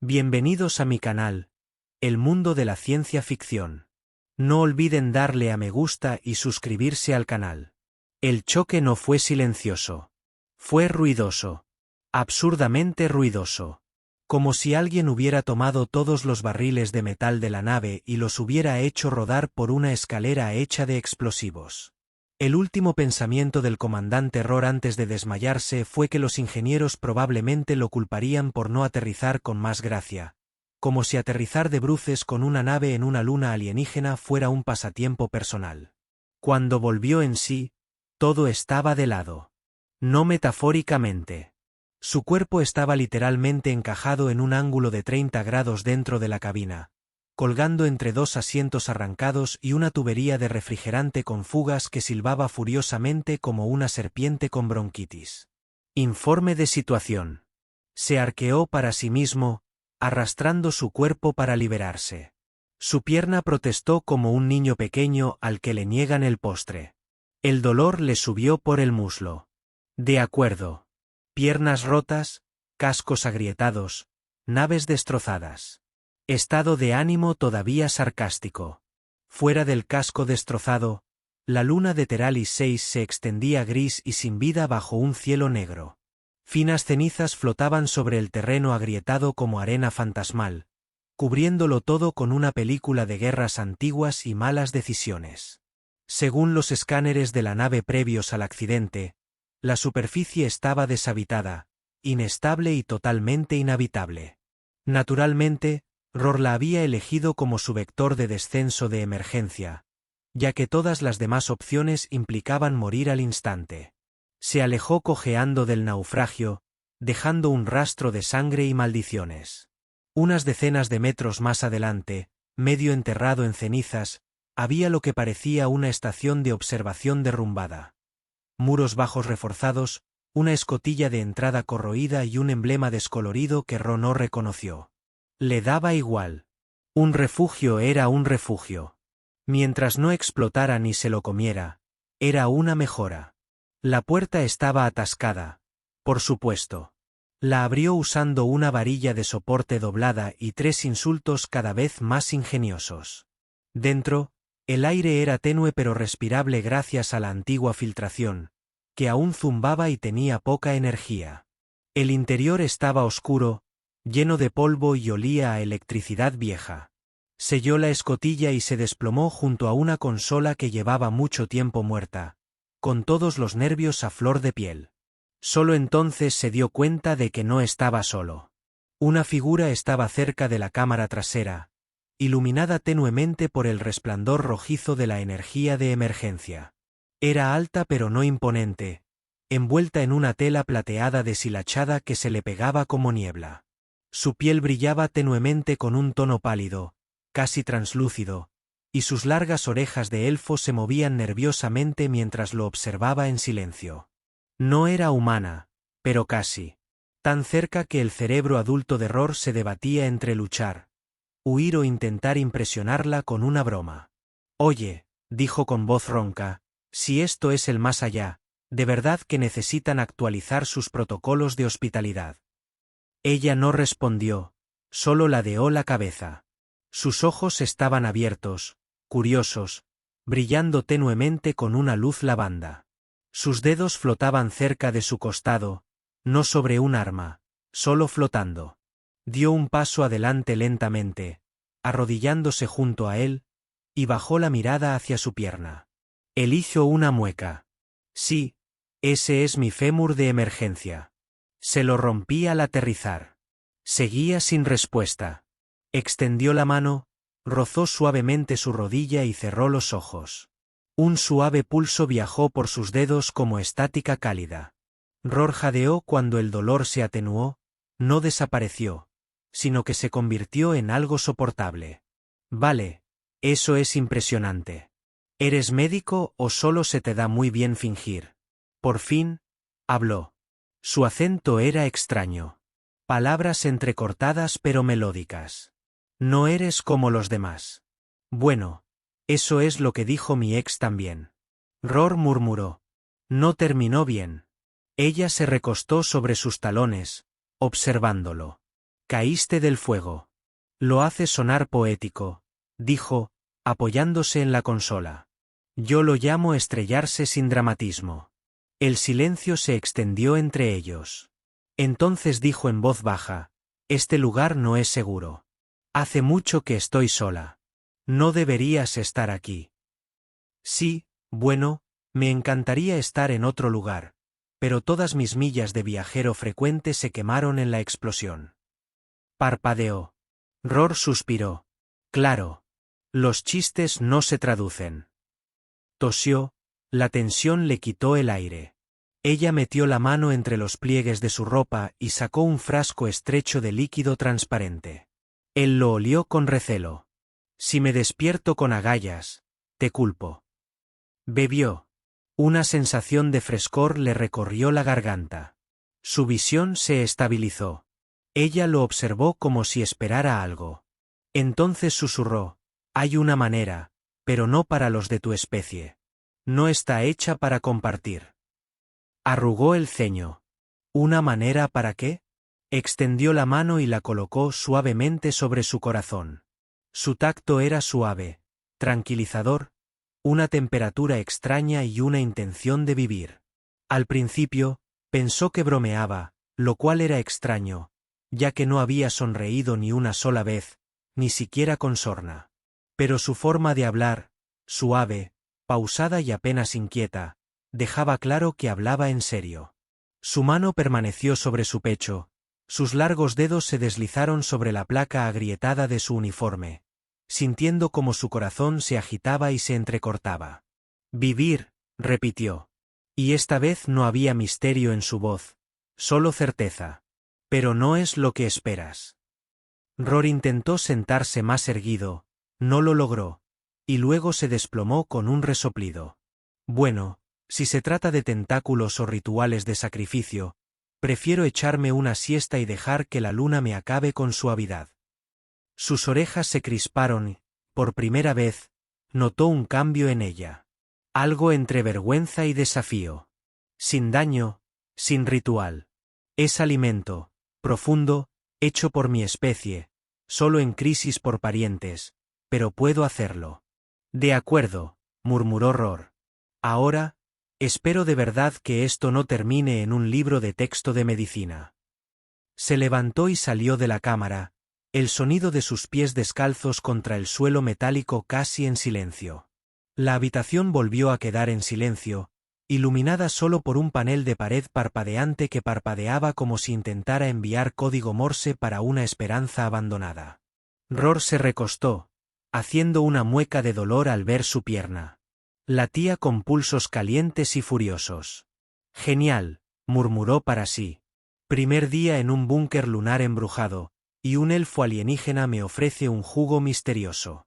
Bienvenidos a mi canal, El Mundo de la Ciencia Ficción. No olviden darle a me gusta y suscribirse al canal. El choque no fue silencioso. Fue ruidoso. Absurdamente ruidoso. Como si alguien hubiera tomado todos los barriles de metal de la nave y los hubiera hecho rodar por una escalera hecha de explosivos. El último pensamiento del comandante Rohr antes de desmayarse fue que los ingenieros probablemente lo culparían por no aterrizar con más gracia, como si aterrizar de bruces con una nave en una luna alienígena fuera un pasatiempo personal. Cuando volvió en sí, todo estaba de lado. No metafóricamente. Su cuerpo estaba literalmente encajado en un ángulo de 30 grados dentro de la cabina, colgando entre dos asientos arrancados y una tubería de refrigerante con fugas que silbaba furiosamente como una serpiente con bronquitis. Informe de situación. Se arqueó para sí mismo, arrastrando su cuerpo para liberarse. Su pierna protestó como un niño pequeño al que le niegan el postre. El dolor le subió por el muslo. De acuerdo. Piernas rotas, cascos agrietados, naves destrozadas. Estado de ánimo todavía sarcástico. Fuera del casco destrozado, la luna de Teralis 6 se extendía gris y sin vida bajo un cielo negro. Finas cenizas flotaban sobre el terreno agrietado como arena fantasmal, cubriéndolo todo con una película de guerras antiguas y malas decisiones. Según los escáneres de la nave previos al accidente, la superficie estaba deshabitada, inestable y totalmente inhabitable. Naturalmente, Rohr la había elegido como su vector de descenso de emergencia, ya que todas las demás opciones implicaban morir al instante. Se alejó cojeando del naufragio, dejando un rastro de sangre y maldiciones. Unas decenas de metros más adelante, medio enterrado en cenizas, había lo que parecía una estación de observación derrumbada. Muros bajos reforzados, una escotilla de entrada corroída y un emblema descolorido que Rohr no reconoció. Le daba igual. Un refugio era un refugio. Mientras no explotara ni se lo comiera, era una mejora. La puerta estaba atascada, por supuesto. La abrió usando una varilla de soporte doblada y 3 insultos cada vez más ingeniosos. Dentro, el aire era tenue pero respirable gracias a la antigua filtración, que aún zumbaba y tenía poca energía. El interior estaba oscuro, lleno de polvo y olía a electricidad vieja. Selló la escotilla y se desplomó junto a una consola que llevaba mucho tiempo muerta, con todos los nervios a flor de piel. Solo entonces se dio cuenta de que no estaba solo. Una figura estaba cerca de la cámara trasera, iluminada tenuemente por el resplandor rojizo de la energía de emergencia. Era alta pero no imponente, envuelta en una tela plateada deshilachada que se le pegaba como niebla. Su piel brillaba tenuemente con un tono pálido, casi translúcido, y sus largas orejas de elfo se movían nerviosamente mientras lo observaba en silencio. No era humana, pero casi. Tan cerca que el cerebro adulto de Rohr se debatía entre luchar, huir o intentar impresionarla con una broma. «Oye», dijo con voz ronca, «si esto es el más allá, de verdad que necesitan actualizar sus protocolos de hospitalidad». Ella no respondió, solo ladeó la cabeza. Sus ojos estaban abiertos, curiosos, brillando tenuemente con una luz lavanda. Sus dedos flotaban cerca de su costado, no sobre un arma, solo flotando. Dio un paso adelante lentamente, arrodillándose junto a él, y bajó la mirada hacia su pierna. Él hizo una mueca. «Sí, ese es mi fémur de emergencia. Se lo rompí al aterrizar». Seguía sin respuesta. Extendió la mano, rozó suavemente su rodilla y cerró los ojos. Un suave pulso viajó por sus dedos como estática cálida. Rohr jadeó cuando el dolor se atenuó, no desapareció, sino que se convirtió en algo soportable. «Vale, eso es impresionante. ¿Eres médico o solo se te da muy bien fingir?» Por fin, habló. Su acento era extraño. Palabras entrecortadas pero melódicas. «No eres como los demás». «Bueno, eso es lo que dijo mi ex también». Rohr murmuró. No terminó bien. Ella se recostó sobre sus talones, observándolo. Caíste del fuego. Lo hace sonar poético, dijo, apoyándose en la consola. Yo lo llamo estrellarse sin dramatismo. El silencio se extendió entre ellos. Entonces dijo en voz baja, este lugar no es seguro. Hace mucho que estoy sola. No deberías estar aquí. Sí, bueno, me encantaría estar en otro lugar, pero todas mis millas de viajero frecuente se quemaron en la explosión. Parpadeó. Roar suspiró. Claro. Los chistes no se traducen. Tosió, la tensión le quitó el aire. Ella metió la mano entre los pliegues de su ropa y sacó un frasco estrecho de líquido transparente. Él lo olió con recelo. Si me despierto con agallas, te culpo. Bebió. Una sensación de frescor le recorrió la garganta. Su visión se estabilizó. Ella lo observó como si esperara algo. Entonces susurró, hay una manera, pero no para los de tu especie. No está hecha para compartir. Arrugó el ceño. ¿Una manera para qué? Extendió la mano y la colocó suavemente sobre su corazón. Su tacto era suave, tranquilizador, una temperatura extraña y una intención de vivir. Al principio, pensó que bromeaba, lo cual era extraño, ya que no había sonreído ni una sola vez, ni siquiera con sorna. Pero su forma de hablar, suave, pausada y apenas inquieta, dejaba claro que hablaba en serio. Su mano permaneció sobre su pecho, sus largos dedos se deslizaron sobre la placa agrietada de su uniforme, sintiendo como su corazón se agitaba y se entrecortaba. Vivir, repitió. Y esta vez no había misterio en su voz, solo certeza. Pero no es lo que esperas. Roar intentó sentarse más erguido, no lo logró, y luego se desplomó con un resoplido. Bueno, si se trata de tentáculos o rituales de sacrificio, prefiero echarme una siesta y dejar que la luna me acabe con suavidad. Sus orejas se crisparon y, por primera vez, notó un cambio en ella. Algo entre vergüenza y desafío. Sin daño, sin ritual. Es alimento, profundo, hecho por mi especie, solo en crisis por parientes, pero puedo hacerlo. De acuerdo, murmuró Roar. Ahora, espero de verdad que esto no termine en un libro de texto de medicina. Se levantó y salió de la cámara, el sonido de sus pies descalzos contra el suelo metálico casi en silencio. La habitación volvió a quedar en silencio, iluminada solo por un panel de pared parpadeante que parpadeaba como si intentara enviar código Morse para una esperanza abandonada. Roar se recostó, haciendo una mueca de dolor al ver su pierna. Latía con pulsos calientes y furiosos. Genial, murmuró para sí. Primer día en un búnker lunar embrujado, y un elfo alienígena me ofrece un jugo misterioso.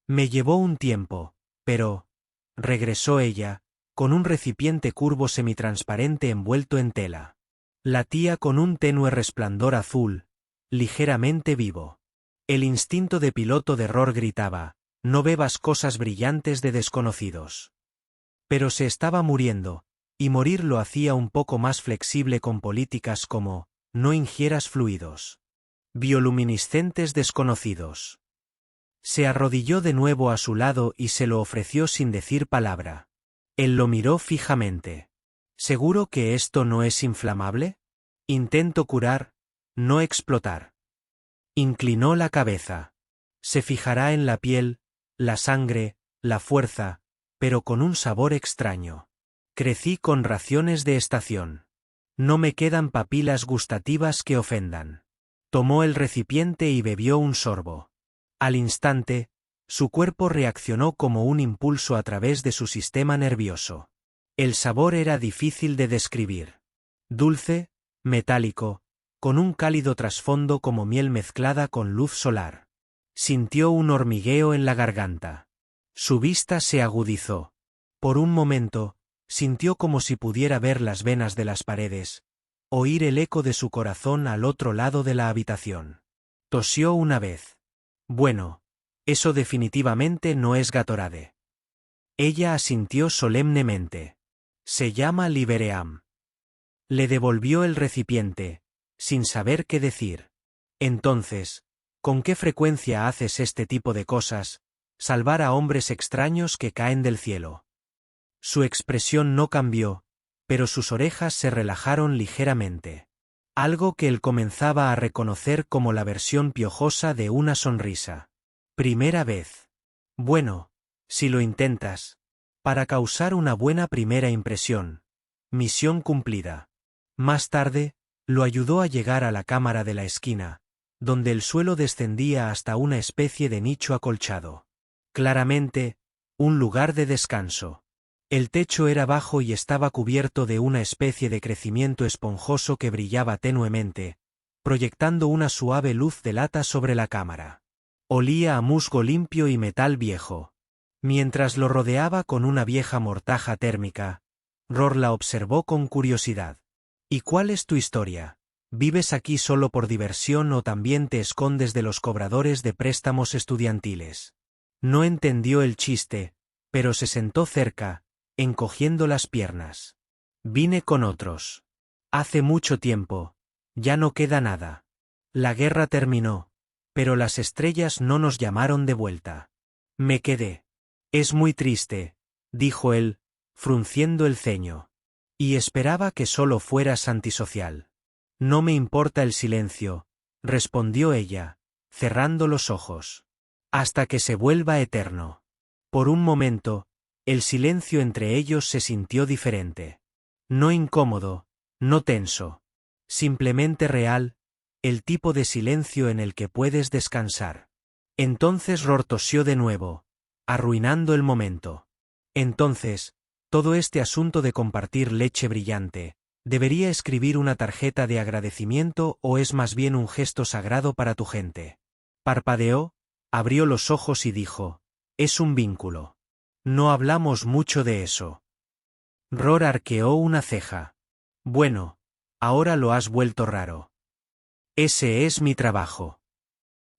Me llevó un tiempo, pero... regresó ella, con un recipiente curvo semitransparente envuelto en tela. Latía con un tenue resplandor azul, ligeramente vivo. El instinto de piloto de Roar gritaba, no bebas cosas brillantes de desconocidos. Pero se estaba muriendo, y morir lo hacía un poco más flexible con políticas como, no ingieras fluidos bioluminiscentes desconocidos. Se arrodilló de nuevo a su lado y se lo ofreció sin decir palabra. Él lo miró fijamente. ¿Seguro que esto no es inflamable? Intento curar, no explotar. Inclinó la cabeza. Se fijará en la piel, la sangre, la fuerza, pero con un sabor extraño. Crecí con raciones de estación. No me quedan papilas gustativas que ofendan. Tomó el recipiente y bebió un sorbo. Al instante, su cuerpo reaccionó como un impulso a través de su sistema nervioso. El sabor era difícil de describir. Dulce, metálico, con un cálido trasfondo como miel mezclada con luz solar. Sintió un hormigueo en la garganta. Su vista se agudizó. Por un momento, sintió como si pudiera ver las venas de las paredes, oír el eco de su corazón al otro lado de la habitación. Tosió una vez. Bueno, eso definitivamente no es Gatorade. Ella asintió solemnemente. Se llama Libeream. Le devolvió el recipiente, sin saber qué decir. Entonces, ¿con qué frecuencia haces este tipo de cosas? Salvar a hombres extraños que caen del cielo. Su expresión no cambió, pero sus orejas se relajaron ligeramente. Algo que él comenzaba a reconocer como la versión piojosa de una sonrisa. Primera vez. Bueno, si lo intentas. Para causar una buena primera impresión. Misión cumplida. Más tarde, lo ayudó a llegar a la cámara de la esquina, donde el suelo descendía hasta una especie de nicho acolchado. Claramente, un lugar de descanso. El techo era bajo y estaba cubierto de una especie de crecimiento esponjoso que brillaba tenuemente, proyectando una suave luz de lata sobre la cámara. Olía a musgo limpio y metal viejo. Mientras lo rodeaba con una vieja mortaja térmica, Rohr la observó con curiosidad. ¿Y cuál es tu historia? ¿Vives aquí solo por diversión o también te escondes de los cobradores de préstamos estudiantiles? No entendió el chiste, pero se sentó cerca, encogiendo las piernas. Vine con otros. Hace mucho tiempo. Ya no queda nada. La guerra terminó, pero las estrellas no nos llamaron de vuelta. Me quedé. Es muy triste, dijo él, frunciendo el ceño. Y esperaba que solo fueras antisocial. No me importa el silencio, respondió ella, cerrando los ojos. Hasta que se vuelva eterno. Por un momento, el silencio entre ellos se sintió diferente. No incómodo, no tenso. Simplemente real, el tipo de silencio en el que puedes descansar. Entonces Rohr tosió de nuevo, arruinando el momento. Entonces, todo este asunto de compartir leche brillante, ¿debería escribir una tarjeta de agradecimiento o es más bien un gesto sagrado para tu gente? Parpadeó, abrió los ojos y dijo, es un vínculo. No hablamos mucho de eso. Rohr arqueó una ceja. Bueno, ahora lo has vuelto raro. Ese es mi trabajo.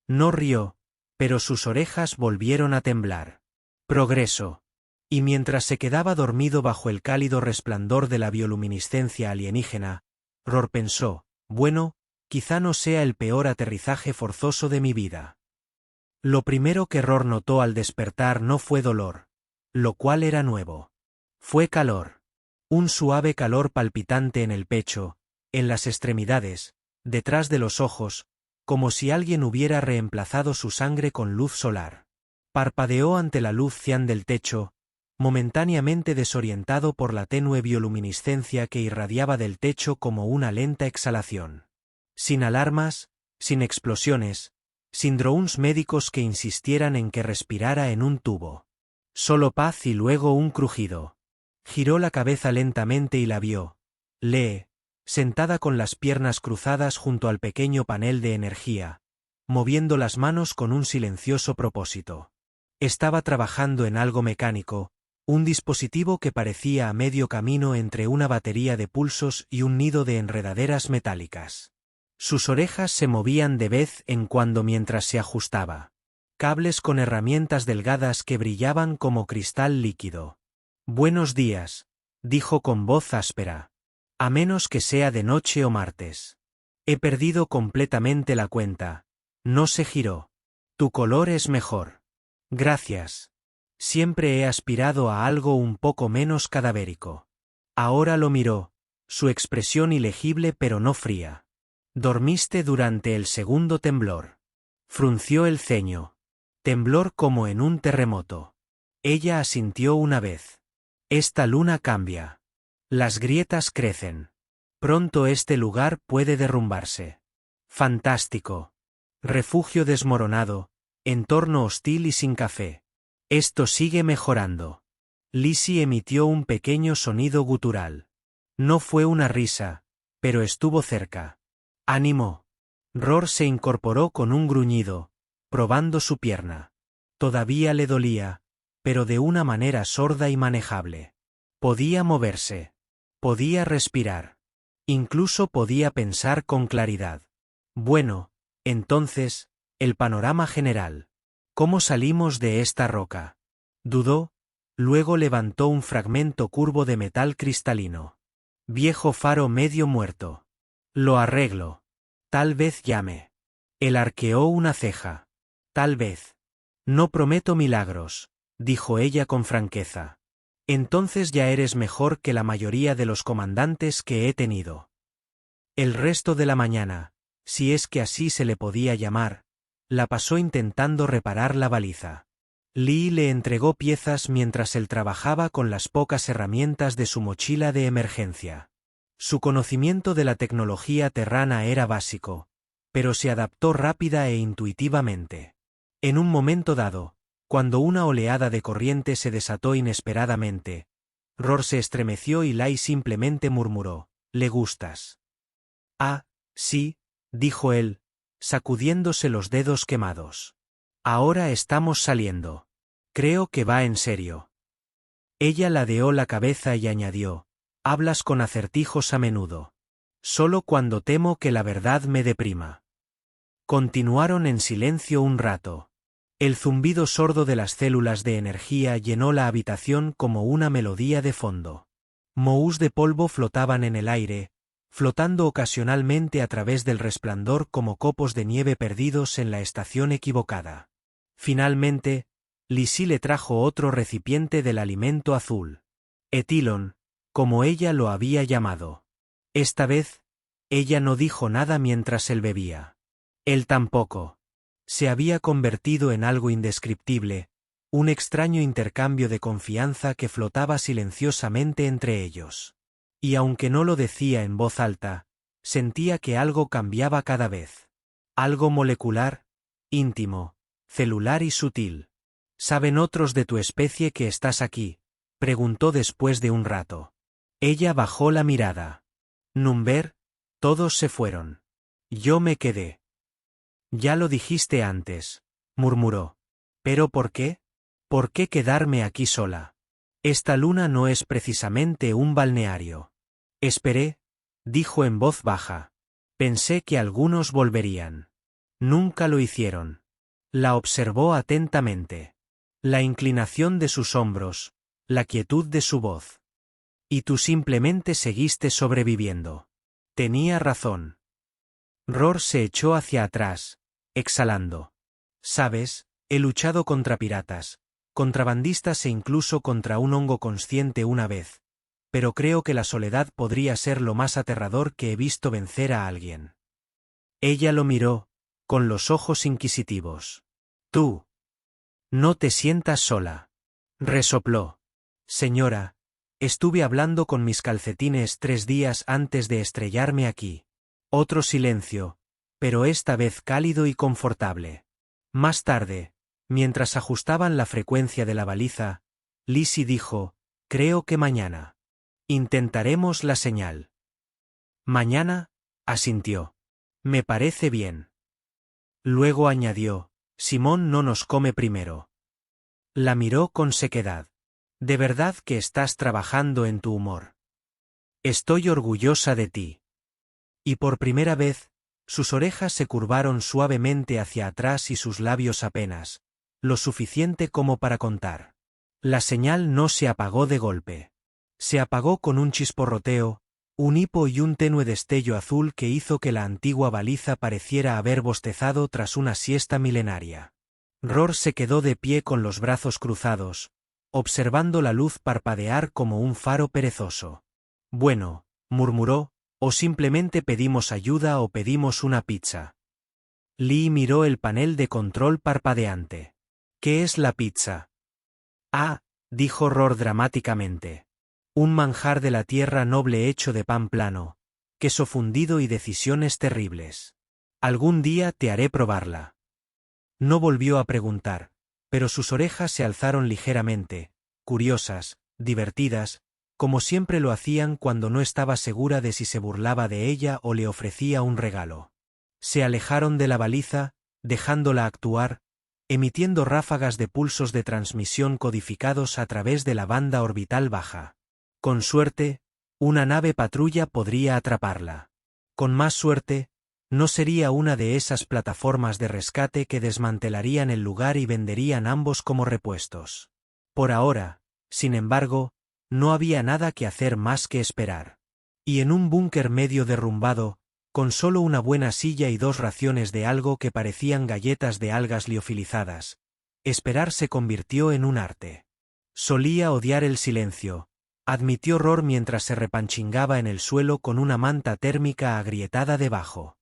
No rió, pero sus orejas volvieron a temblar. Progreso. Y mientras se quedaba dormido bajo el cálido resplandor de la bioluminiscencia alienígena, Rohr pensó, bueno, quizá no sea el peor aterrizaje forzoso de mi vida. Lo primero que Rohr notó al despertar no fue dolor, lo cual era nuevo. Fue calor. Un suave calor palpitante en el pecho, en las extremidades, detrás de los ojos, como si alguien hubiera reemplazado su sangre con luz solar. Parpadeó ante la luz cian del techo, momentáneamente desorientado por la tenue bioluminiscencia que irradiaba del techo como una lenta exhalación. Sin alarmas, sin explosiones, sin drones médicos que insistieran en que respirara en un tubo. Solo paz y luego un crujido. Giró la cabeza lentamente y la vio. Lee, sentada con las piernas cruzadas junto al pequeño panel de energía, moviendo las manos con un silencioso propósito. Estaba trabajando en algo mecánico, un dispositivo que parecía a medio camino entre una batería de pulsos y un nido de enredaderas metálicas. Sus orejas se movían de vez en cuando mientras se ajustaba. Cables con herramientas delgadas que brillaban como cristal líquido. Buenos días, dijo con voz áspera. A menos que sea de noche o martes. He perdido completamente la cuenta. No se giró. Tu color es mejor. Gracias. Siempre he aspirado a algo un poco menos cadavérico. Ahora lo miró, su expresión ilegible pero no fría. Dormiste durante el segundo temblor. Frunció el ceño. Temblor como en un terremoto. Ella asintió una vez. Esta luna cambia. Las grietas crecen. Pronto este lugar puede derrumbarse. Fantástico. Refugio desmoronado, entorno hostil y sin café. Esto sigue mejorando. Lizzie emitió un pequeño sonido gutural. No fue una risa, pero estuvo cerca. Ánimo. Rohr se incorporó con un gruñido, probando su pierna. Todavía le dolía, pero de una manera sorda y manejable. Podía moverse. Podía respirar. Incluso podía pensar con claridad. Bueno, entonces, el panorama general. ¿Cómo salimos de esta roca? Dudó, luego levantó un fragmento curvo de metal cristalino. Viejo faro medio muerto. Lo arreglo. Tal vez llame. Él arqueó una ceja. Tal vez. No prometo milagros, dijo ella con franqueza. Entonces ya eres mejor que la mayoría de los comandantes que he tenido. El resto de la mañana, si es que así se le podía llamar, la pasó intentando reparar la baliza. Lee le entregó piezas mientras él trabajaba con las pocas herramientas de su mochila de emergencia. Su conocimiento de la tecnología terrana era básico, pero se adaptó rápida e intuitivamente. En un momento dado, cuando una oleada de corriente se desató inesperadamente, Roar se estremeció y Lai simplemente murmuró, «¿Le gustas?» «Ah, sí», dijo él, sacudiéndose los dedos quemados. «Ahora estamos saliendo. Creo que va en serio». Ella ladeó la cabeza y añadió, «Hablas con acertijos a menudo. Solo cuando temo que la verdad me deprima». Continuaron en silencio un rato. El zumbido sordo de las células de energía llenó la habitación como una melodía de fondo. Mohús de polvo flotaban en el aire, flotando ocasionalmente a través del resplandor como copos de nieve perdidos en la estación equivocada. Finalmente, Lizzie le trajo otro recipiente del alimento azul. Etilon, como ella lo había llamado. Esta vez, ella no dijo nada mientras él bebía. Él tampoco. Se había convertido en algo indescriptible, un extraño intercambio de confianza que flotaba silenciosamente entre ellos. Y aunque no lo decía en voz alta, sentía que algo cambiaba cada vez. Algo molecular, íntimo, celular y sutil. «¿Saben otros de tu especie que estás aquí?», preguntó después de un rato. Ella bajó la mirada. «Number, todos se fueron. Yo me quedé». «Ya lo dijiste antes», murmuró. «¿Pero por qué? ¿Por qué quedarme aquí sola? Esta luna no es precisamente un balneario». «Esperé», dijo en voz baja. «Pensé que algunos volverían. Nunca lo hicieron». La observó atentamente. La inclinación de sus hombros, la quietud de su voz. «Y tú simplemente seguiste sobreviviendo». Tenía razón. Roar se echó hacia atrás, exhalando. «Sabes, he luchado contra piratas, contrabandistas e incluso contra un hongo consciente una vez, pero creo que la soledad podría ser lo más aterrador que he visto vencer a alguien». Ella lo miró, con los ojos inquisitivos. «Tú. No te sientas sola», resopló. «Señora, estuve hablando con mis calcetines 3 días antes de estrellarme aquí». Otro silencio, pero esta vez cálido y confortable. Más tarde, mientras ajustaban la frecuencia de la baliza, Lizzie dijo, «Creo que mañana. Intentaremos la señal». «Mañana», asintió. «Me parece bien». Luego añadió, «Simón no nos come primero». La miró con sequedad. «¿De verdad que estás trabajando en tu humor?» «Estoy orgullosa de ti». Y por primera vez, sus orejas se curvaron suavemente hacia atrás y sus labios apenas, lo suficiente como para contar. La señal no se apagó de golpe. Se apagó con un chisporroteo, un hipo y un tenue destello azul que hizo que la antigua baliza pareciera haber bostezado tras una siesta milenaria. Roar se quedó de pie con los brazos cruzados, observando la luz parpadear como un faro perezoso. «Bueno», murmuró, «o simplemente pedimos ayuda o pedimos una pizza». Lee miró el panel de control parpadeante. «¿Qué es la pizza?» «Ah», dijo Roar dramáticamente. «Un manjar de la tierra noble hecho de pan plano, queso fundido y decisiones terribles. Algún día te haré probarla». No volvió a preguntar, pero sus orejas se alzaron ligeramente, curiosas, divertidas, como siempre lo hacían cuando no estaba segura de si se burlaba de ella o le ofrecía un regalo. Se alejaron de la baliza, dejándola actuar, emitiendo ráfagas de pulsos de transmisión codificados a través de la banda orbital baja. Con suerte, una nave patrulla podría atraparla. Con más suerte, no sería una de esas plataformas de rescate que desmantelarían el lugar y venderían ambos como repuestos. Por ahora, sin embargo, no había nada que hacer más que esperar. Y en un búnker medio derrumbado, Con solo una buena silla y 2 raciones de algo que parecían galletas de algas liofilizadas, esperar se convirtió en un arte. Solía odiar el silencio, admitió Roar mientras se repanchingaba en el suelo con una manta térmica agrietada debajo.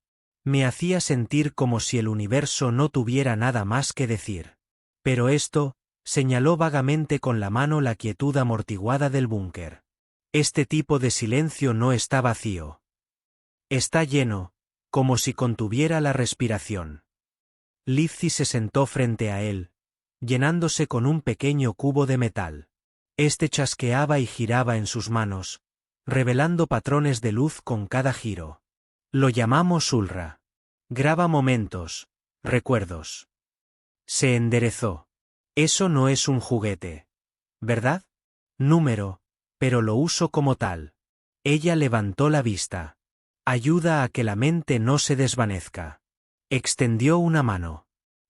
Me hacía sentir como si el universo no tuviera nada más que decir. Pero esto, señaló vagamente con la mano la quietud amortiguada del búnker. Este tipo de silencio no está vacío. Está lleno, como si contuviera la respiración. Livesey se sentó frente a él, llenándose con un pequeño cubo de metal. Este chasqueaba y giraba en sus manos, revelando patrones de luz con cada giro. Lo llamamos Ulra. Graba momentos, recuerdos. Se enderezó. Eso no es un juguete, ¿verdad? Número, pero lo uso como tal. Ella levantó la vista. Ayuda a que la mente no se desvanezca. Extendió una mano.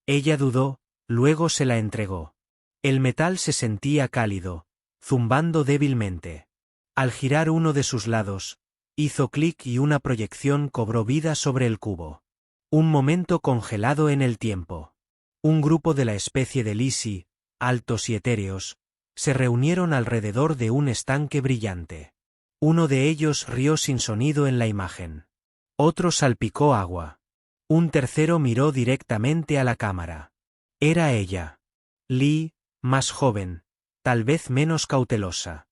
Ella dudó, luego se la entregó. El metal se sentía cálido, zumbando débilmente. Al girar uno de sus lados, hizo clic y una proyección cobró vida sobre el cubo. Un momento congelado en el tiempo. Un grupo de la especie de Lisi, altos y etéreos, se reunieron alrededor de un estanque brillante. Uno de ellos rió sin sonido en la imagen. Otro salpicó agua. Un tercero miró directamente a la cámara. Era ella. Lee, más joven, tal vez menos cautelosa.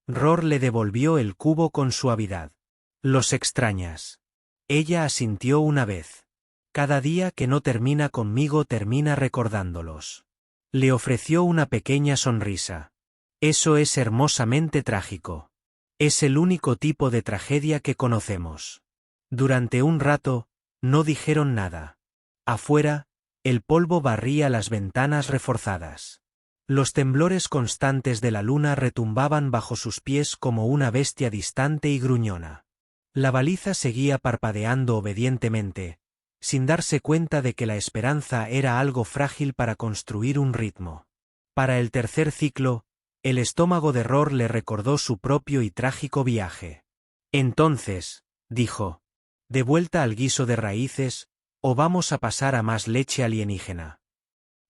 Roar le devolvió el cubo con suavidad. ¿Los extrañas? Ella asintió una vez. Cada día que no termina conmigo termina recordándolos. Le ofreció una pequeña sonrisa. Eso es hermosamente trágico. Es el único tipo de tragedia que conocemos. Durante un rato, no dijeron nada. Afuera, el polvo barría las ventanas reforzadas. Los temblores constantes de la luna retumbaban bajo sus pies como una bestia distante y gruñona. La baliza seguía parpadeando obedientemente, sin darse cuenta de que la esperanza era algo frágil para construir un ritmo. Para el tercer ciclo, el estómago de Roar le recordó su propio y trágico viaje. Entonces, dijo, ¿de vuelta al guiso de raíces, o vamos a pasar a más leche alienígena?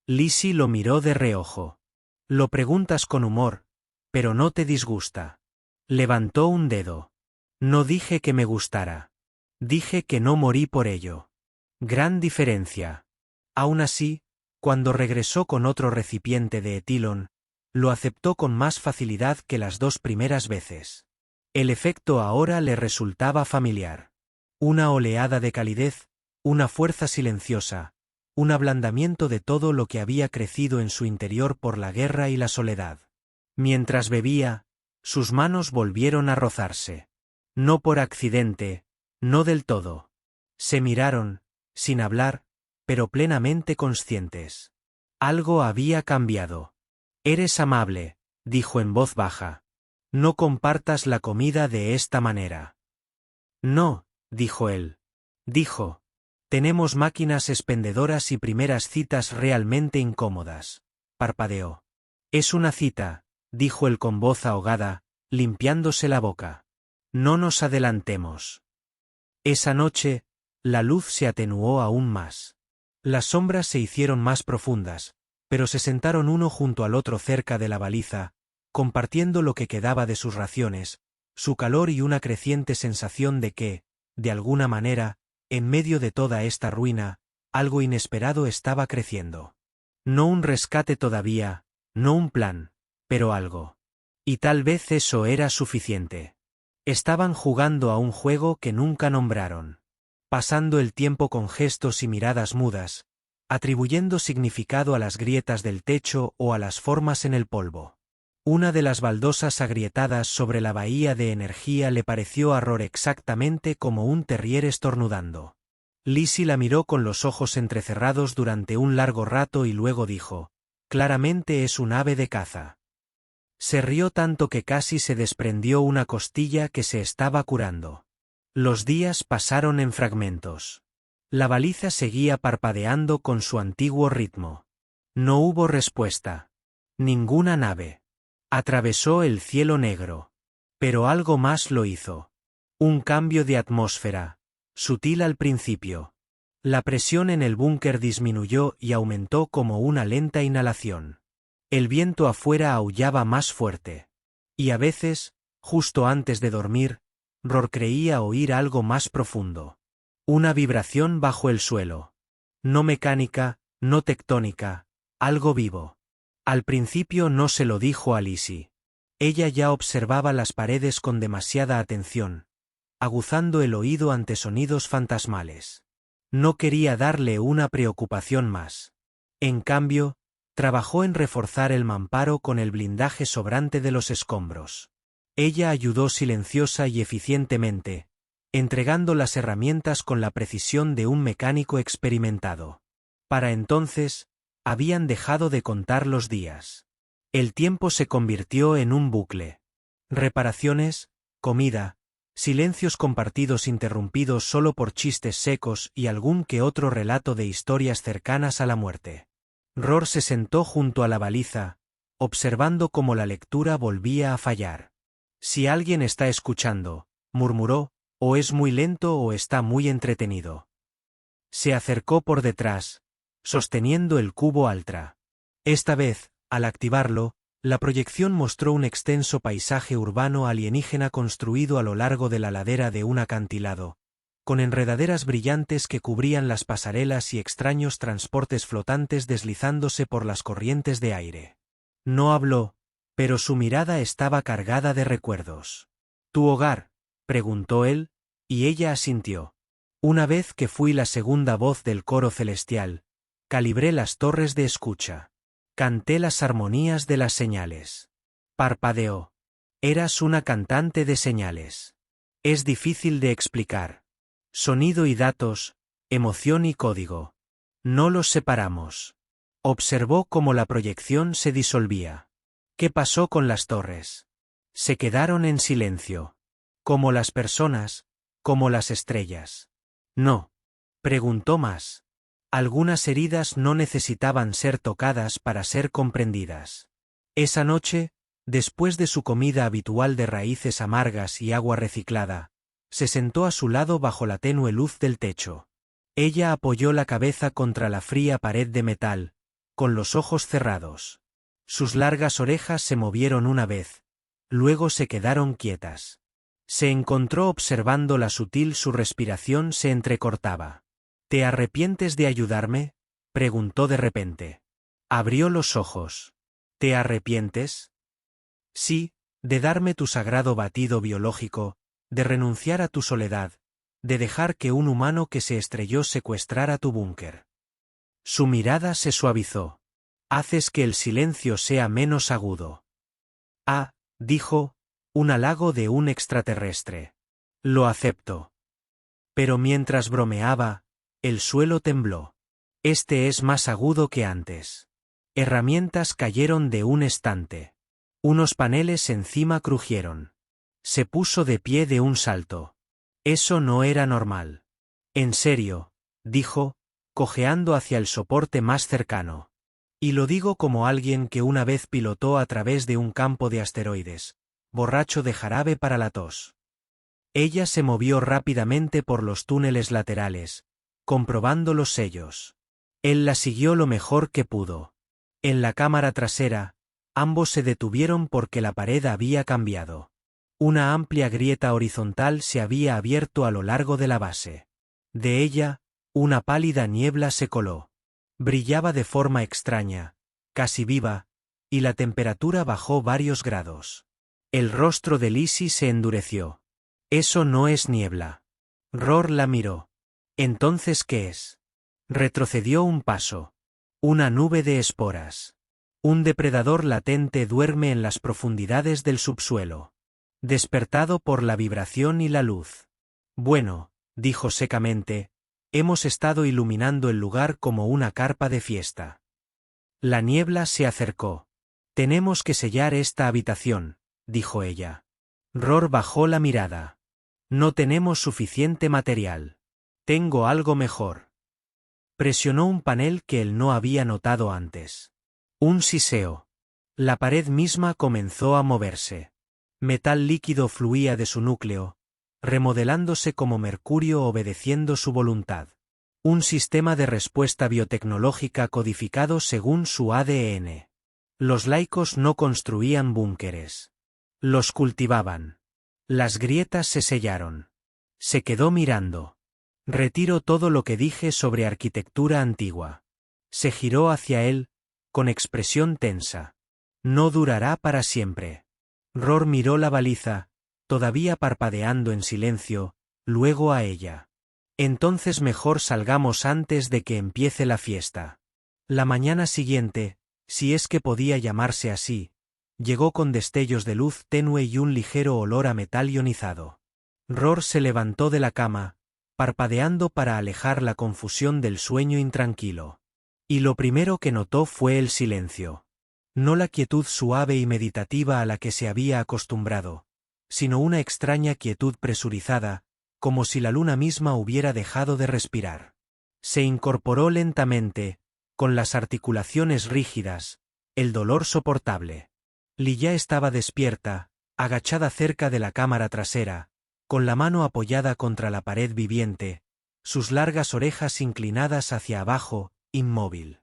Lizzie lo miró de reojo. Lo preguntas con humor, pero no te disgusta. Levantó un dedo. No dije que me gustara. Dije que no morí por ello. Gran diferencia. Aún así, cuando regresó con otro recipiente de etilón, lo aceptó con más facilidad que las 2 primeras veces. El efecto ahora le resultaba familiar. Una oleada de calidez, una fuerza silenciosa, un ablandamiento de todo lo que había crecido en su interior por la guerra y la soledad. Mientras bebía, sus manos volvieron a rozarse. No por accidente, no del todo. Se miraron, sin hablar, pero plenamente conscientes. Algo había cambiado. Eres amable, dijo en voz baja. No compartas la comida de esta manera. No, dijo él. Dijo. Tenemos máquinas expendedoras y primeras citas realmente incómodas. Parpadeó. Es una cita, dijo él con voz ahogada, limpiándose la boca. No nos adelantemos. Esa noche, la luz se atenuó aún más. Las sombras se hicieron más profundas, pero se sentaron uno junto al otro cerca de la baliza, compartiendo lo que quedaba de sus raciones, su calor y una creciente sensación de que, de alguna manera, en medio de toda esta ruina, algo inesperado estaba creciendo. No un rescate todavía, no un plan, pero algo. Y tal vez eso era suficiente. Estaban jugando a un juego que nunca nombraron. Pasando el tiempo con gestos y miradas mudas, atribuyendo significado a las grietas del techo o a las formas en el polvo. Una de las baldosas agrietadas sobre la bahía de energía le pareció a Roar exactamente como un terrier estornudando. Lizzie la miró con los ojos entrecerrados durante un largo rato y luego dijo, claramente es un ave de caza. Se rió tanto que casi se desprendió una costilla que se estaba curando. Los días pasaron en fragmentos. La baliza seguía parpadeando con su antiguo ritmo. No hubo respuesta. Ninguna nave. Atravesó el cielo negro. Pero algo más lo hizo. Un cambio de atmósfera, sutil al principio. La presión en el búnker disminuyó y aumentó como una lenta inhalación. El viento afuera aullaba más fuerte. Y a veces, justo antes de dormir, Roar creía oír algo más profundo. Una vibración bajo el suelo. No mecánica, no tectónica, algo vivo. Al principio no se lo dijo a Lizzie. Ella ya observaba las paredes con demasiada atención, aguzando el oído ante sonidos fantasmales. No quería darle una preocupación más. En cambio, trabajó en reforzar el mamparo con el blindaje sobrante de los escombros. Ella ayudó silenciosa y eficientemente, entregando las herramientas con la precisión de un mecánico experimentado. Para entonces, habían dejado de contar los días. El tiempo se convirtió en un bucle. Reparaciones, comida, silencios compartidos interrumpidos solo por chistes secos y algún que otro relato de historias cercanas a la muerte. Roar se sentó junto a la baliza, observando cómo la lectura volvía a fallar. Si alguien está escuchando, murmuró, o es muy lento o está muy entretenido. Se acercó por detrás, sosteniendo el cubo Altra. Esta vez, al activarlo, la proyección mostró un extenso paisaje urbano alienígena construido a lo largo de la ladera de un acantilado, con enredaderas brillantes que cubrían las pasarelas y extraños transportes flotantes deslizándose por las corrientes de aire. No habló, pero su mirada estaba cargada de recuerdos. ¿Tu hogar?, preguntó él, y ella asintió. Una vez que fui la segunda voz del coro celestial, calibré las torres de escucha. Canté las armonías de las señales. Parpadeó. Eras una cantante de señales. Es difícil de explicar. Sonido y datos, emoción y código. No los separamos. Observó cómo la proyección se disolvía. ¿Qué pasó con las torres? Se quedaron en silencio. Como las personas, como las estrellas. No. Preguntó más. Algunas heridas no necesitaban ser tocadas para ser comprendidas. Esa noche, después de su comida habitual de raíces amargas y agua reciclada, se sentó a su lado bajo la tenue luz del techo. Ella apoyó la cabeza contra la fría pared de metal, con los ojos cerrados. Sus largas orejas se movieron una vez, luego se quedaron quietas. Se encontró observándola sutil, su respiración se entrecortaba. ¿Te arrepientes de ayudarme?, preguntó de repente. Abrió los ojos. ¿Te arrepientes? Sí, de darme tu sagrado batido biológico, de renunciar a tu soledad, de dejar que un humano que se estrelló secuestrara tu búnker. Su mirada se suavizó. Haces que el silencio sea menos agudo. Ah, dijo, un halago de un extraterrestre. Lo acepto. Pero mientras bromeaba, el suelo tembló. Este es más agudo que antes. Herramientas cayeron de un estante. Unos paneles encima crujieron. Se puso de pie de un salto. Eso no era normal. En serio, dijo, cojeando hacia el soporte más cercano. Y lo digo como alguien que una vez pilotó a través de un campo de asteroides, borracho de jarabe para la tos. Ella se movió rápidamente por los túneles laterales, comprobando los sellos. Él la siguió lo mejor que pudo. En la cámara trasera, ambos se detuvieron porque la pared había cambiado. Una amplia grieta horizontal se había abierto a lo largo de la base. De ella, una pálida niebla se coló. Brillaba de forma extraña, casi viva, y la temperatura bajó varios grados. El rostro de Lizzie se endureció. Eso no es niebla. Roar la miró. ¿Entonces qué es? Retrocedió un paso. Una nube de esporas. Un depredador latente duerme en las profundidades del subsuelo. Despertado por la vibración y la luz. Bueno, dijo secamente, hemos estado iluminando el lugar como una carpa de fiesta. La niebla se acercó. Tenemos que sellar esta habitación, dijo ella. Roar bajó la mirada. No tenemos suficiente material. Tengo algo mejor. Presionó un panel que él no había notado antes. Un siseo. La pared misma comenzó a moverse. Metal líquido fluía de su núcleo, remodelándose como mercurio obedeciendo su voluntad. Un sistema de respuesta biotecnológica codificado según su ADN. Los laicos no construían búnkeres. Los cultivaban. Las grietas se sellaron. Se quedó mirando. Retiro todo lo que dije sobre arquitectura antigua. Se giró hacia él, con expresión tensa. No durará para siempre. Rohr miró la baliza, todavía parpadeando en silencio, luego a ella. Entonces mejor salgamos antes de que empiece la fiesta. La mañana siguiente, si es que podía llamarse así, llegó con destellos de luz tenue y un ligero olor a metal ionizado. Rohr se levantó de la cama, parpadeando para alejar la confusión del sueño intranquilo. Y lo primero que notó fue el silencio. No la quietud suave y meditativa a la que se había acostumbrado, sino una extraña quietud presurizada, como si la luna misma hubiera dejado de respirar. Se incorporó lentamente, con las articulaciones rígidas, el dolor soportable. Li ya estaba despierta, agachada cerca de la cámara trasera, con la mano apoyada contra la pared viviente, sus largas orejas inclinadas hacia abajo, inmóvil.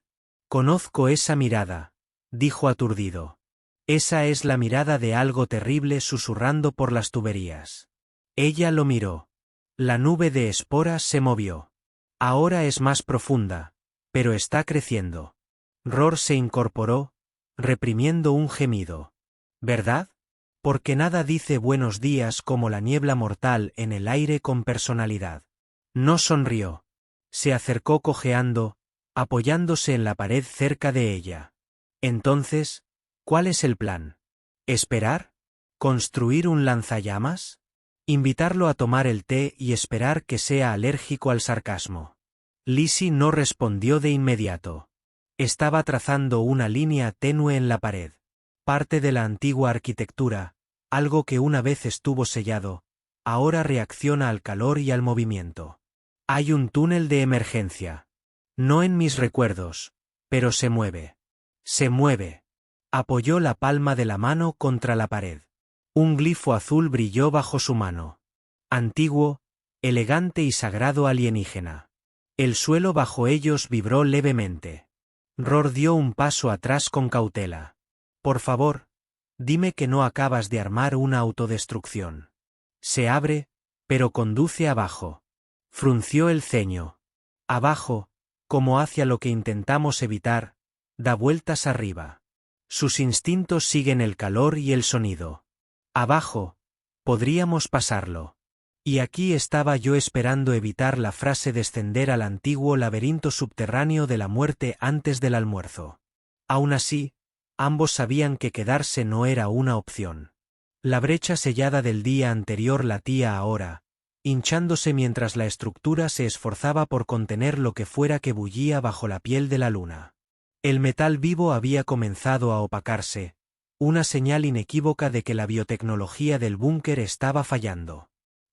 «Conozco esa mirada», dijo aturdido. «Esa es la mirada de algo terrible susurrando por las tuberías». Ella lo miró. La nube de esporas se movió. Ahora es más profunda, pero está creciendo. Rohr se incorporó, reprimiendo un gemido. «¿Verdad? Porque nada dice buenos días como la niebla mortal en el aire con personalidad». No sonrió. Se acercó cojeando, apoyándose en la pared cerca de ella. Entonces, ¿cuál es el plan? ¿Esperar? ¿Construir un lanzallamas? ¿Invitarlo a tomar el té y esperar que sea alérgico al sarcasmo? Lizzie no respondió de inmediato. Estaba trazando una línea tenue en la pared. Parte de la antigua arquitectura, algo que una vez estuvo sellado, ahora reacciona al calor y al movimiento. Hay un túnel de emergencia. No en mis recuerdos, pero se mueve. Se mueve. Apoyó la palma de la mano contra la pared. Un glifo azul brilló bajo su mano. Antiguo, elegante y sagrado alienígena. El suelo bajo ellos vibró levemente. Rohr dio un paso atrás con cautela. «Por favor, dime que no acabas de armar una autodestrucción». Se abre, pero conduce abajo. Frunció el ceño. Abajo, como hacia lo que intentamos evitar, da vueltas arriba. Sus instintos siguen el calor y el sonido. Abajo, podríamos pasarlo. Y aquí estaba yo esperando evitar la frase descender al antiguo laberinto subterráneo de la muerte antes del almuerzo. Aún así, ambos sabían que quedarse no era una opción. La brecha sellada del día anterior latía ahora, hinchándose mientras la estructura se esforzaba por contener lo que fuera que bullía bajo la piel de la luna. El metal vivo había comenzado a opacarse, una señal inequívoca de que la biotecnología del búnker estaba fallando.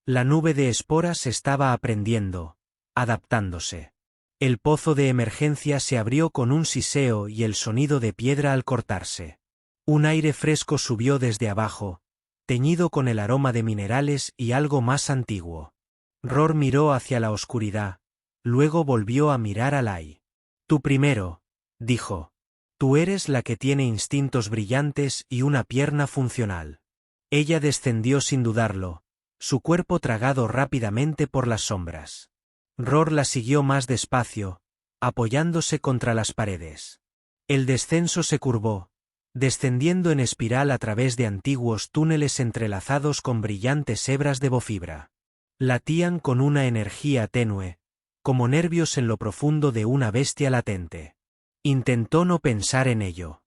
La nube de esporas estaba aprendiendo, adaptándose. El pozo de emergencia se abrió con un siseo y el sonido de piedra al cortarse. Un aire fresco subió desde abajo, teñido con el aroma de minerales y algo más antiguo. Rohr miró hacia la oscuridad, luego volvió a mirar a Lai. «Tú primero», dijo. «Tú eres la que tiene instintos brillantes y una pierna funcional». Ella descendió sin dudarlo, su cuerpo tragado rápidamente por las sombras. Rohr la siguió más despacio, apoyándose contra las paredes. El descenso se curvó, descendiendo en espiral a través de antiguos túneles entrelazados con brillantes hebras de bofibra. Latían con una energía tenue, como nervios en lo profundo de una bestia latente. Intentó no pensar en ello.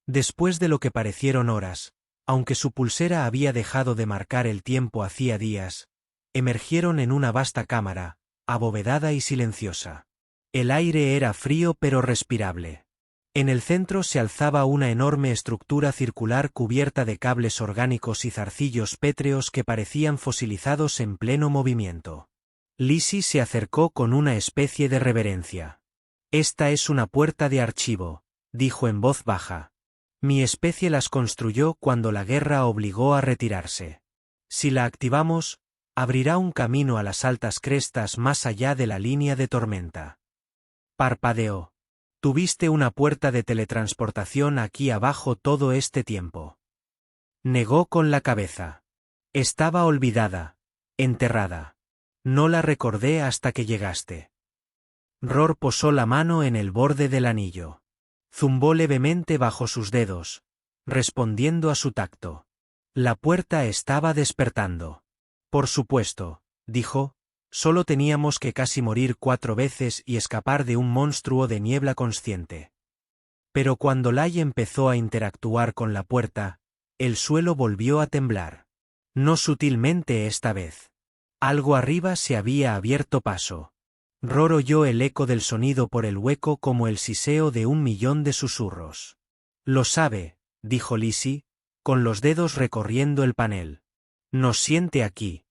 Después de lo que parecieron horas, aunque su pulsera había dejado de marcar el tiempo hacía días, emergieron en una vasta cámara, abovedada y silenciosa. El aire era frío pero respirable. En el centro se alzaba una enorme estructura circular cubierta de cables orgánicos y zarcillos pétreos que parecían fosilizados en pleno movimiento. Lizzie se acercó con una especie de reverencia. «Esta es una puerta de archivo», dijo en voz baja. «Mi especie las construyó cuando la guerra obligó a retirarse. Si la activamos, Abrirá un camino a las altas crestas más allá de la línea de tormenta. Parpadeó. Tuviste una puerta de teletransportación aquí abajo todo este tiempo. Negó con la cabeza. Estaba olvidada, enterrada. No la recordé hasta que llegaste. Ror posó la mano en el borde del anillo. Zumbó levemente bajo sus dedos, respondiendo a su tacto. La puerta estaba despertando. Por supuesto, dijo, solo teníamos que casi morir 4 veces y escapar de un monstruo de niebla consciente. Pero cuando Lai empezó a interactuar con la puerta, el suelo volvió a temblar. No sutilmente esta vez. Algo arriba se había abierto paso. Ror oyó el eco del sonido por el hueco como el siseo de 1.000.000 de susurros. Lo sabe, dijo Lizzie, con los dedos recorriendo el panel. Nos siente aquí.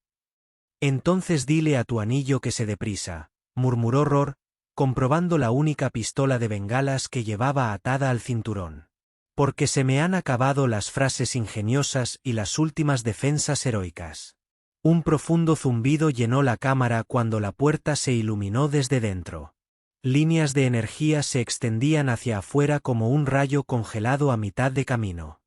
Entonces dile a tu anillo que se deprisa, murmuró Ror, comprobando la única pistola de bengalas que llevaba atada al cinturón. Porque se me han acabado las frases ingeniosas y las últimas defensas heroicas. Un profundo zumbido llenó la cámara cuando la puerta se iluminó desde dentro. Líneas de energía se extendían hacia afuera como un rayo congelado a mitad de camino.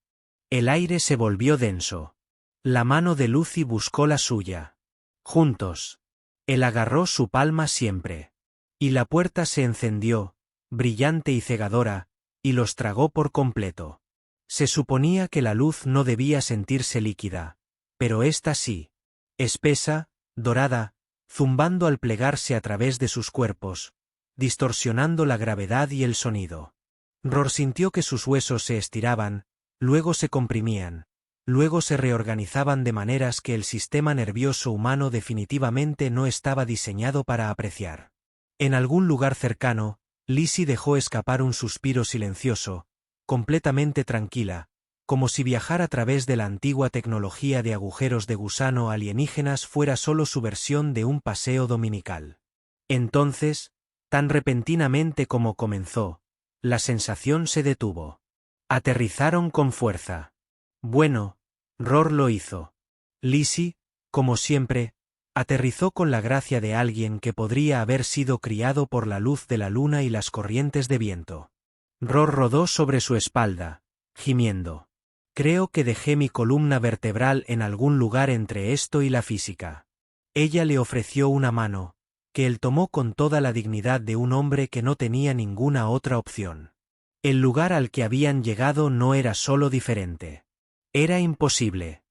El aire se volvió denso. La mano de Lucy buscó la suya. Juntos. Él agarró su palma siempre. Y la puerta se encendió, brillante y cegadora, y los tragó por completo. Se suponía que la luz no debía sentirse líquida, pero ésta sí. Espesa, dorada, zumbando al plegarse a través de sus cuerpos, distorsionando la gravedad y el sonido. Ror sintió que sus huesos se estiraban, luego se comprimían, luego se reorganizaban de maneras que el sistema nervioso humano definitivamente no estaba diseñado para apreciar. En algún lugar cercano, Lizzie dejó escapar un suspiro silencioso, completamente tranquila, como si viajar a través de la antigua tecnología de agujeros de gusano alienígenas fuera solo su versión de un paseo dominical. Entonces, tan repentinamente como comenzó, la sensación se detuvo. Aterrizaron con fuerza. Bueno, Ror lo hizo. Lizzie, como siempre, aterrizó con la gracia de alguien que podría haber sido criado por la luz de la luna y las corrientes de viento. Ror rodó sobre su espalda, gimiendo. Creo que dejé mi columna vertebral en algún lugar entre esto y la física. Ella le ofreció una mano, que él tomó con toda la dignidad de un hombre que no tenía ninguna otra opción. El lugar al que habían llegado no era solo diferente. Era imposible.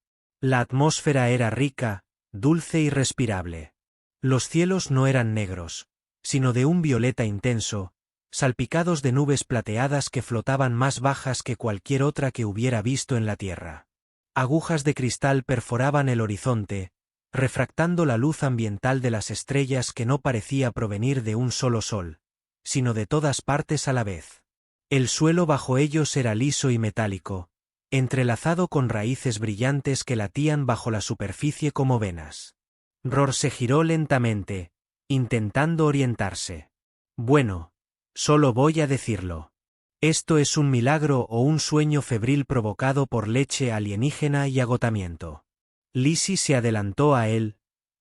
La atmósfera era rica, dulce y respirable. Los cielos no eran negros, sino de un violeta intenso, salpicados de nubes plateadas que flotaban más bajas que cualquier otra que hubiera visto en la tierra. Agujas de cristal perforaban el horizonte, refractando la luz ambiental de las estrellas que no parecía provenir de un solo sol, sino de todas partes a la vez. El suelo bajo ellos era liso y metálico, entrelazado con raíces brillantes que latían bajo la superficie como venas. Ror se giró lentamente, intentando orientarse. Bueno, solo voy a decirlo. Esto es un milagro o un sueño febril provocado por leche alienígena y agotamiento. Lizzie se adelantó a él,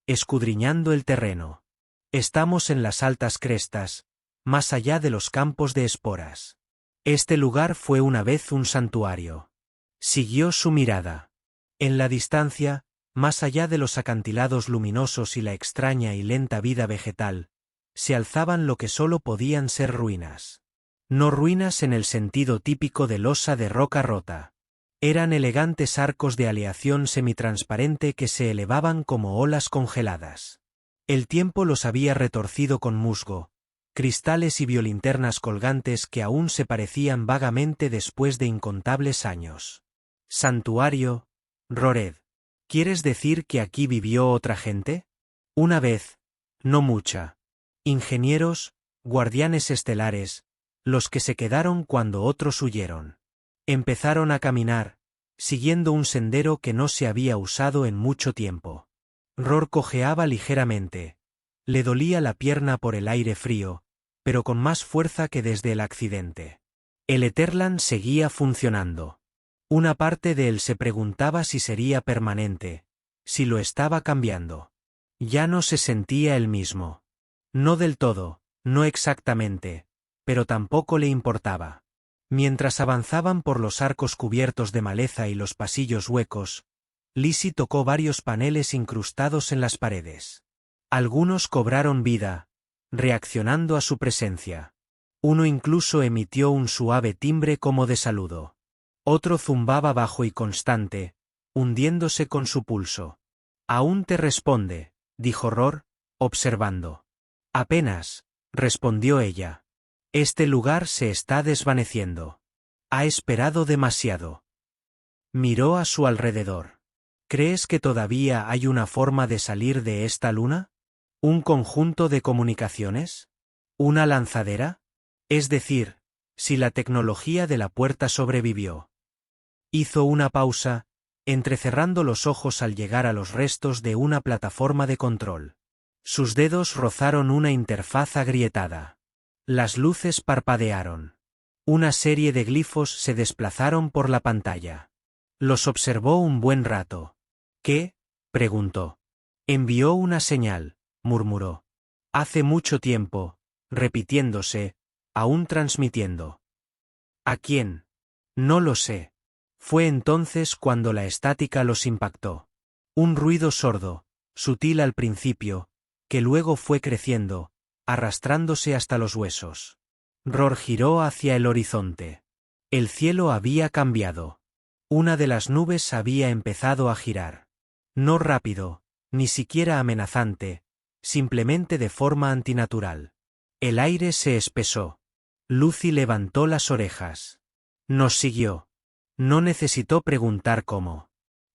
escudriñando el terreno. Estamos en las altas crestas, más allá de los campos de esporas. Este lugar fue una vez un santuario. Siguió su mirada. En la distancia, más allá de los acantilados luminosos y la extraña y lenta vida vegetal, se alzaban lo que solo podían ser ruinas. No ruinas en el sentido típico de losa de roca rota. Eran elegantes arcos de aleación semitransparente que se elevaban como olas congeladas. El tiempo los había retorcido con musgo, cristales y biolinternas colgantes que aún se parecían vagamente después de incontables años. Santuario, Rored. ¿Quieres decir que aquí vivió otra gente? Una vez, no mucha. Ingenieros, guardianes estelares, los que se quedaron cuando otros huyeron. Empezaron a caminar, siguiendo un sendero que no se había usado en mucho tiempo. Ror cojeaba ligeramente. Le dolía la pierna por el aire frío, pero con más fuerza que desde el accidente. El Etherland seguía funcionando. Una parte de él se preguntaba si sería permanente, si lo estaba cambiando. Ya no se sentía el mismo. No del todo, no exactamente, pero tampoco le importaba. Mientras avanzaban por los arcos cubiertos de maleza y los pasillos huecos, Lizzie tocó varios paneles incrustados en las paredes. Algunos cobraron vida, reaccionando a su presencia. Uno incluso emitió un suave timbre como de saludo. Otro zumbaba bajo y constante, hundiéndose con su pulso. «Aún te responde», dijo Ror, observando. «Apenas», respondió ella. «Este lugar se está desvaneciendo. Ha esperado demasiado». Miró a su alrededor. «¿Crees que todavía hay una forma de salir de esta luna? ¿Un conjunto de comunicaciones? ¿Una lanzadera? Es decir, si la tecnología de la puerta sobrevivió». Hizo una pausa, entrecerrando los ojos al llegar a los restos de una plataforma de control. Sus dedos rozaron una interfaz agrietada. Las luces parpadearon. Una serie de glifos se desplazaron por la pantalla. Los observó un buen rato. «¿Qué?», preguntó. «Envió una señal», murmuró. «Hace mucho tiempo», repitiéndose, «aún transmitiendo». «¿A quién?». «No lo sé». Fue entonces cuando la estática los impactó. Un ruido sordo, sutil al principio, que luego fue creciendo, arrastrándose hasta los huesos. Ror giró hacia el horizonte. El cielo había cambiado. Una de las nubes había empezado a girar. No rápido, ni siquiera amenazante, simplemente de forma antinatural. El aire se espesó. Lucy levantó las orejas. Nos siguió. No necesitó preguntar cómo.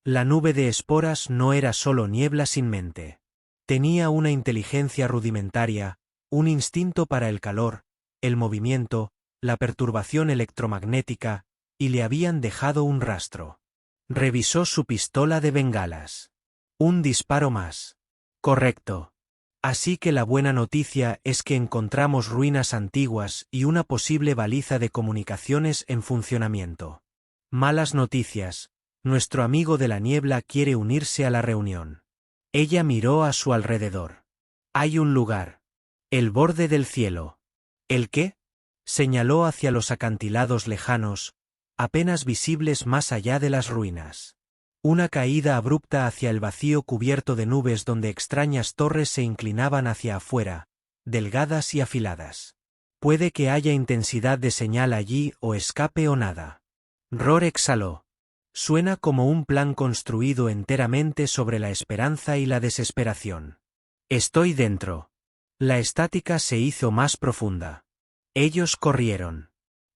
La nube de esporas no era solo niebla sin mente. Tenía una inteligencia rudimentaria, un instinto para el calor, el movimiento, la perturbación electromagnética, y le habían dejado un rastro. Revisó su pistola de bengalas. Un disparo más. Correcto. Así que la buena noticia es que encontramos ruinas antiguas y una posible baliza de comunicaciones en funcionamiento. Malas noticias, nuestro amigo de la niebla quiere unirse a la reunión. Ella miró a su alrededor. Hay un lugar. El borde del cielo. ¿El qué? Señaló hacia los acantilados lejanos, apenas visibles más allá de las ruinas. Una caída abrupta hacia el vacío cubierto de nubes donde extrañas torres se inclinaban hacia afuera, delgadas y afiladas. Puede que haya intensidad de señal allí o escape o nada. Ror exhaló. Suena como un plan construido enteramente sobre la esperanza y la desesperación. Estoy dentro. La estática se hizo más profunda. Ellos corrieron.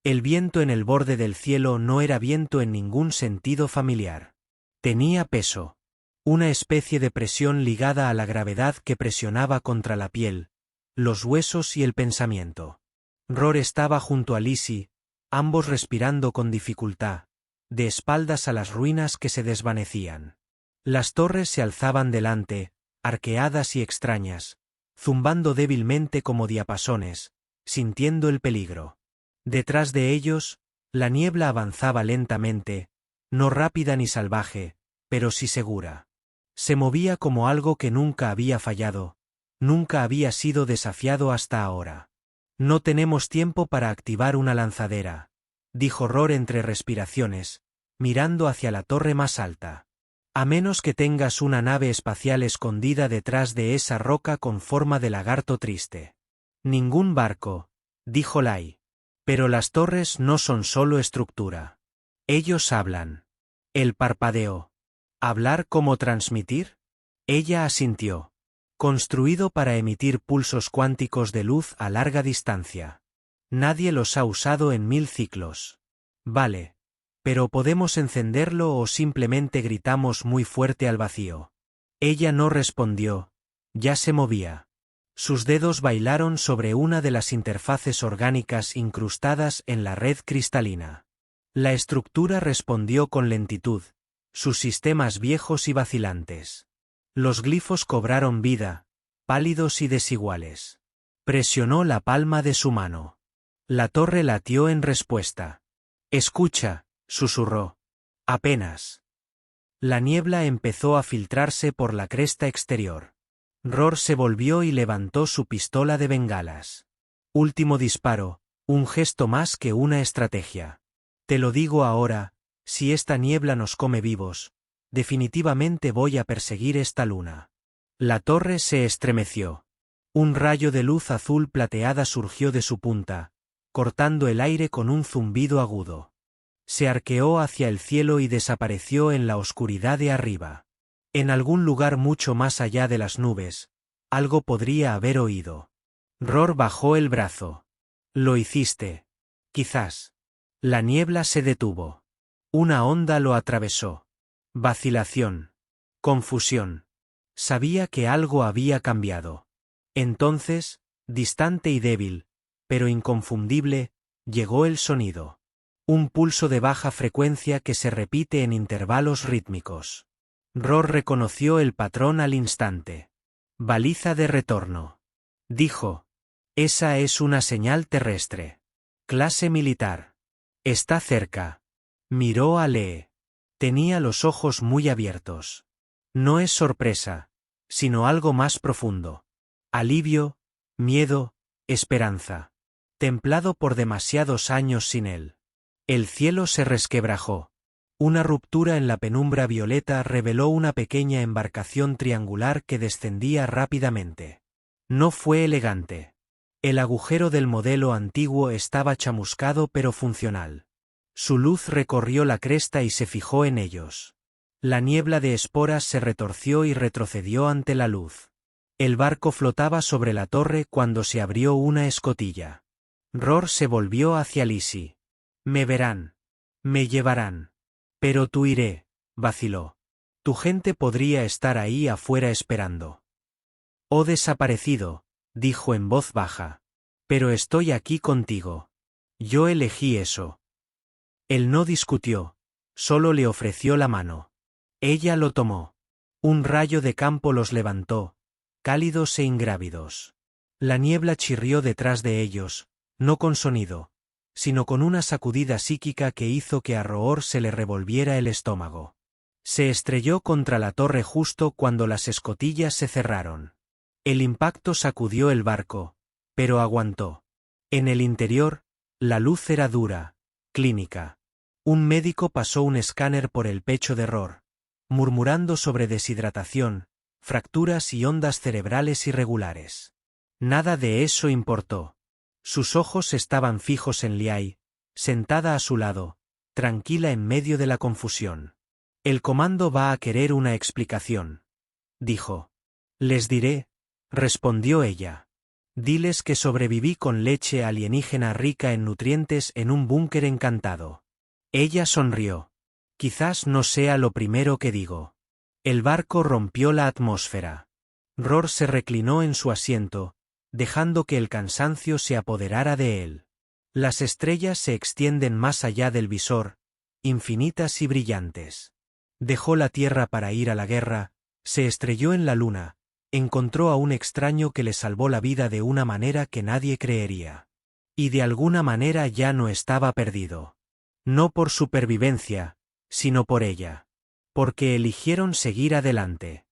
El viento en el borde del cielo no era viento en ningún sentido familiar. Tenía peso. Una especie de presión ligada a la gravedad que presionaba contra la piel, los huesos y el pensamiento. Ror estaba junto a Lizzie, ambos respirando con dificultad, de espaldas a las ruinas que se desvanecían. Las torres se alzaban delante, arqueadas y extrañas, zumbando débilmente como diapasones, sintiendo el peligro. Detrás de ellos, la niebla avanzaba lentamente, no rápida ni salvaje, pero sí segura. Se movía como algo que nunca había fallado, nunca había sido desafiado hasta ahora. «No tenemos tiempo para activar una lanzadera», dijo Ror entre respiraciones, mirando hacia la torre más alta. «A menos que tengas una nave espacial escondida detrás de esa roca con forma de lagarto triste». «Ningún barco», dijo Lai. «Pero las torres no son solo estructura. Ellos hablan». Él parpadeó. «¿Hablar como transmitir?». Ella asintió. «Construido para emitir pulsos cuánticos de luz a larga distancia. Nadie los ha usado en 1000 ciclos». «Vale. Pero podemos encenderlo o simplemente gritamos muy fuerte al vacío». Ella no respondió. Ya se movía. Sus dedos bailaron sobre una de las interfaces orgánicas incrustadas en la red cristalina. La estructura respondió con lentitud, sus sistemas viejos y vacilantes. Los glifos cobraron vida, pálidos y desiguales. Presionó la palma de su mano. La torre latió en respuesta. «Escucha», susurró. «Apenas». La niebla empezó a filtrarse por la cresta exterior. Ror se volvió y levantó su pistola de bengalas. Último disparo, un gesto más que una estrategia. Te lo digo ahora, si esta niebla nos come vivos, definitivamente voy a perseguir esta luna. La torre se estremeció. Un rayo de luz azul plateada surgió de su punta, cortando el aire con un zumbido agudo. Se arqueó hacia el cielo y desapareció en la oscuridad de arriba. En algún lugar mucho más allá de las nubes, algo podría haber oído. Ror bajó el brazo. Lo hiciste. Quizás. La niebla se detuvo. Una onda lo atravesó. Vacilación. Confusión. Sabía que algo había cambiado. Entonces, distante y débil, pero inconfundible, llegó el sonido. Un pulso de baja frecuencia que se repite en intervalos rítmicos. Ror reconoció el patrón al instante. Baliza de retorno. Dijo. Esa es una señal terrestre. Clase militar. Está cerca. Miró a Lee. Tenía los ojos muy abiertos. No es sorpresa, sino algo más profundo. Alivio, miedo, esperanza. Templado por demasiados años sin él. El cielo se resquebrajó. Una ruptura en la penumbra violeta reveló una pequeña embarcación triangular que descendía rápidamente. No fue elegante. El agujero del modelo antiguo estaba chamuscado pero funcional. Su luz recorrió la cresta y se fijó en ellos. La niebla de esporas se retorció y retrocedió ante la luz. El barco flotaba sobre la torre cuando se abrió una escotilla. Ror se volvió hacia Lizzie. Me verán. Me llevarán. Pero tú iré, vaciló. Tu gente podría estar ahí afuera esperando. Oh desaparecido, dijo en voz baja. Pero estoy aquí contigo. Yo elegí eso. Él no discutió, solo le ofreció la mano. Ella lo tomó. Un rayo de campo los levantó, cálidos e ingrávidos. La niebla chirrió detrás de ellos, no con sonido, sino con una sacudida psíquica que hizo que a Roor se le revolviera el estómago. Se estrelló contra la torre justo cuando las escotillas se cerraron. El impacto sacudió el barco, pero aguantó. En el interior, la luz era dura, clínica. Un médico pasó un escáner por el pecho de Roor, murmurando sobre deshidratación, fracturas y ondas cerebrales irregulares. Nada de eso importó. Sus ojos estaban fijos en Liai, sentada a su lado, tranquila en medio de la confusión. El comando va a querer una explicación, dijo. Les diré, respondió ella. Diles que sobreviví con leche alienígena rica en nutrientes en un búnker encantado. Ella sonrió. Quizás no sea lo primero que digo. El barco rompió la atmósfera. Ror se reclinó en su asiento, dejando que el cansancio se apoderara de él. Las estrellas se extienden más allá del visor, infinitas y brillantes. Dejó la tierra para ir a la guerra, se estrelló en la luna, encontró a un extraño que le salvó la vida de una manera que nadie creería. Y de alguna manera ya no estaba perdido. No por supervivencia, sino por ella. Porque eligieron seguir adelante.